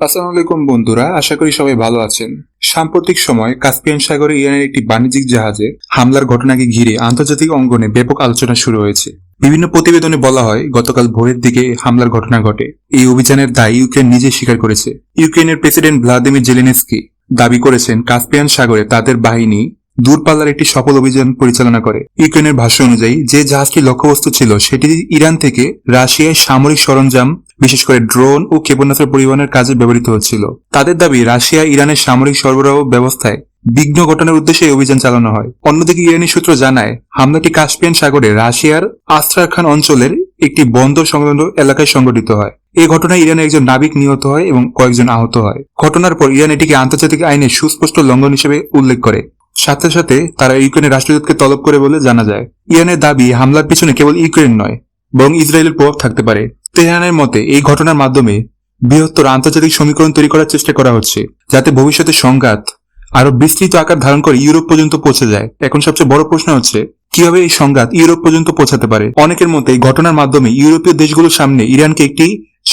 আসসালামু আলাইকুম বন্ধুরা, আশা করি সবাই ভালো আছেন। সাম্প্রতিক সময় কাস্পিয়ান সাগরে ইরানের একটি বাণিজ্যিক জাহাজে হামলার ঘটনাকে ঘিরে আন্তর্জাতিক অঙ্গনে ব্যাপক আলোচনা শুরু হয়েছে। বিভিন্ন প্রতিবেদনে বলা হয় গতকাল ভোরের দিকে হামলার ঘটনা ঘটে। এই অভিযানের দায় ইউক্রেন নিজে স্বীকার করেছে। ইউক্রেনের প্রেসিডেন্ট ভ্লাদিমির জেলেনস্কি দাবি করেছেন কাস্পিয়ান সাগরে তাদের বাহিনী দূরপাল্লার একটি সফল অভিযান পরিচালনা করে। ইউক্রেনের ভাষ্য অনুযায়ী যে জাহাজটি লক্ষ্যবস্তু ছিল সেটি ইরান থেকে রাশিয়ায় সামরিক সরঞ্জাম, বিশেষ করে ড্রোন ও ক্ষেপণাস্ত্র পরিবহনের কাজে ব্যবহৃত হচ্ছিল। তাদের দাবি রাশিয়া ইরানের সামরিক সরবরাহ ব্যবস্থায় বিঘ্ন ঘটানোর উদ্দেশ্যে এই অভিযান চালানো হয়। অন্যদিকে ইরানি সূত্র জানায় হামলাটি কাস্পিয়ান সাগরে রাশিয়ার আস্ত্রাখান অঞ্চলের একটি বন্দর সংলগ্ন এলাকায় সংঘটিত হয়। এই ঘটনায় ইরানের একজন নাবিক নিহত হয় এবং কয়েকজন আহত হয়। ঘটনার পর ইরান এটিকে আন্তর্জাতিক আইনের সুস্পষ্ট লঙ্ঘন হিসেবে উল্লেখ করে। সাথে সাথে তারা ইউক্রেনের রাষ্ট্রদূতকে তলব করে বলে জানা যায়। ইরানের দাবি হামলার পিছনে কেবল ইউক্রেন নয়, বরং ইসরায়েলের প্রভাব থাকতে পারে। তেহরানের মতে এই ঘটনার মাধ্যমে বৃহত্তর আন্তর্জাতিক সমীকরণ তৈরি করার চেষ্টা করা হচ্ছে, যাতে ভবিষ্যতে সংঘাত আরো বিস্তৃত আকার ধারণ করে ইউরোপ পর্যন্ত পৌঁছে যায়। এখন সবচেয়ে বড় প্রশ্ন হচ্ছে কিভাবে এই সংঘাত ইউরোপ পর্যন্ত পৌঁছাতে পারে। অনেকের মতে এই ঘটনার মাধ্যমে ইউরোপীয় দেশগুলোর সামনে ইরানকে একটি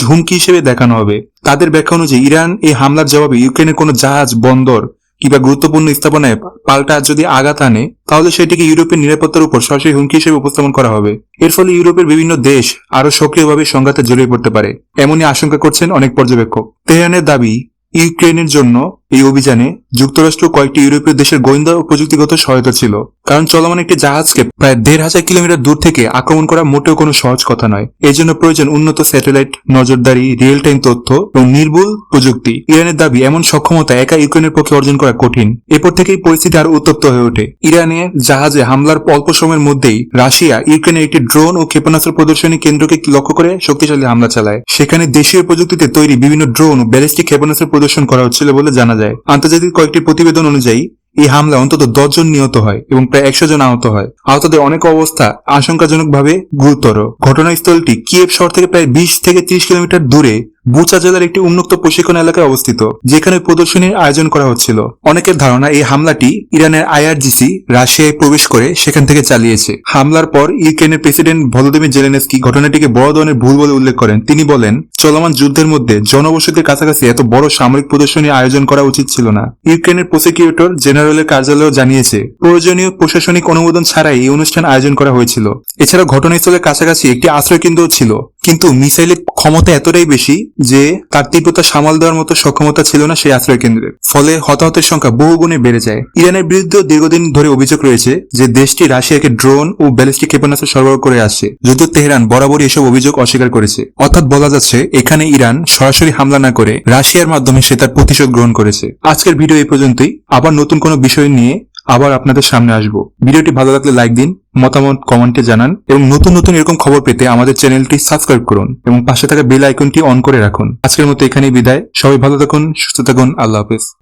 হুমকি হিসেবে দেখানো হবে। তাদের ব্যাখ্যা অনুযায়ী ইরান এই হামলার জবাবে ইউক্রেনের কোনো জাহাজ, বন্দর কিংবা গুরুত্বপূর্ণ স্থাপনায় পাল্টা যদি আঘাত আনে, তাহলে সেটিকে ইউরোপের নিরাপত্তার উপর সরাসরি হুমকি হিসেবে উপস্থাপন করা হবে। এর ফলে ইউরোপের বিভিন্ন দেশ আরো সক্রিয়ভাবে সংঘাতে জড়িয়ে পড়তে পারে, এমনই আশঙ্কা করছেন অনেক পর্যবেক্ষক। তেহরানের দাবি ইউক্রেনের জন্য এই অভিযানে যুক্তরাষ্ট্র কয়েকটি ইউরোপীয় দেশের গোয়েন্দা ও প্রযুক্তিগত সহায়তা ছিল, কারণ চলমান একটি জাহাজকে প্রায় ১,৫০০ কিলোমিটার দূর থেকে আক্রমণ করা মোটেও কোনো সহজ কথা নয়। এর জন্য প্রয়োজন উন্নত স্যাটেলাইট নজরদারি, রিয়েল টাইম তথ্য এবং নির্ভুল প্রযুক্তি। ইরানের দাবি এমন সক্ষমতা একা ইউক্রেনের পক্ষে অর্জন করা কঠিন। এরপর থেকেই পরিস্থিতি আরো উত্তপ্ত হয়ে ওঠে। ইরানের জাহাজে হামলার অল্প সময়ের মধ্যেই রাশিয়া ইউক্রেনের একটি ড্রোন ও ক্ষেপণাস্ত্র প্রদর্শনী কেন্দ্রকে লক্ষ্য করে শক্তিশালী হামলা চালায়। সেখানে দেশীয় প্রযুক্তিতে তৈরি বিভিন্ন ড্রোন ও ব্যালিস্টিক ক্ষেপণাস্ত্র প্রদর্শন করা হচ্ছিল বলে জানা যায়। আন্তর্জাতিক কয়েকটি প্রতিবেদন অনুযায়ী এই হামলা অন্তত ১০ জন নিহত হয় এবং প্রায় ১০০ জন আহত হয়। আহতদের অনেক অবস্থা আশঙ্কাজনকভাবে গুরুতর। ঘটনাস্থলটি কিয়েভ শহর থেকে প্রায় ২০ থেকে ৩০ কিলোমিটার দূরে বুচা জেলার একটি উন্মুক্ত প্রশিক্ষণ এলাকায় অবস্থিত, যেখানে প্রদর্শনীর আয়োজন করা হচ্ছিল। অনেকের ধারণা এই হামলাটি ইরানের আইআরজিসি রাশিয়ায় প্রবেশ করে সেখান থেকে চালিয়েছে। হামলার পর ইউক্রেনের প্রেসিডেন্ট ভলোদিমির জেলেনস্কি ঘটনাটিকে বড় ধরনের ভুল বলে উল্লেখ করেন। তিনি বলেন, চলমান যুদ্ধের মধ্যে জনবসতির কাছাকাছি এত বড় সামরিক প্রদর্শনীর আয়োজন করা উচিত ছিল না। ইউক্রেনের প্রসিকিউটর জেনারেলের কার্যালয় জানিয়েছে, প্রয়োজনীয় প্রশাসনিক অনুমোদন ছাড়াই এই অনুষ্ঠান আয়োজন করা হয়েছিল। এছাড়া ঘটনাস্থলের কাছাকাছি একটি আশ্রয়কেন্দ্র ছিল, কিন্তু মিসাইলের ক্ষমতা এতটাই বেশি যে তার তীব্রতা সামাল দেওয়ার মতো সক্ষমতা ছিল না সেই আশ্রয় কেন্দ্রের। ফলে হতাহতের সংখ্যা বহুগুণে বেড়ে যায়। ইরানের বিরুদ্ধে দীর্ঘদিন ধরে অভিযোগ রয়েছে যে দেশটি রাশিয়াকে ড্রোন ও ব্যালিস্টিক ক্ষেপণাস্ত্র সরবরাহ করে আসছে, যদিও তেহরান বরাবরই এসব অভিযোগ অস্বীকার করেছে। অর্থাৎ বলা যাচ্ছে এখানে ইরান সরাসরি হামলা না করে রাশিয়ার মাধ্যমে সে তার প্রতিশোধ গ্রহণ করেছে। আজকের ভিডিও এই পর্যন্তই। আবার নতুন কোনো বিষয় নিয়ে আবার আপনাদের সামনে আসবো। ভিডিওটি ভালো লাগলে লাইক দিন, মতামত কমেন্টে জানান এবং নতুন নতুন এরকম খবর পেতে আমাদের চ্যানেলটি সাবস্ক্রাইব করুন এবং পাশে থাকা বেল আইকনটি অন করে রাখুন। আজকের মতো এখানেই বিদায়। সবাই ভালো থাকুন, সুস্থ থাকুন। আল্লাহ হাফেজ।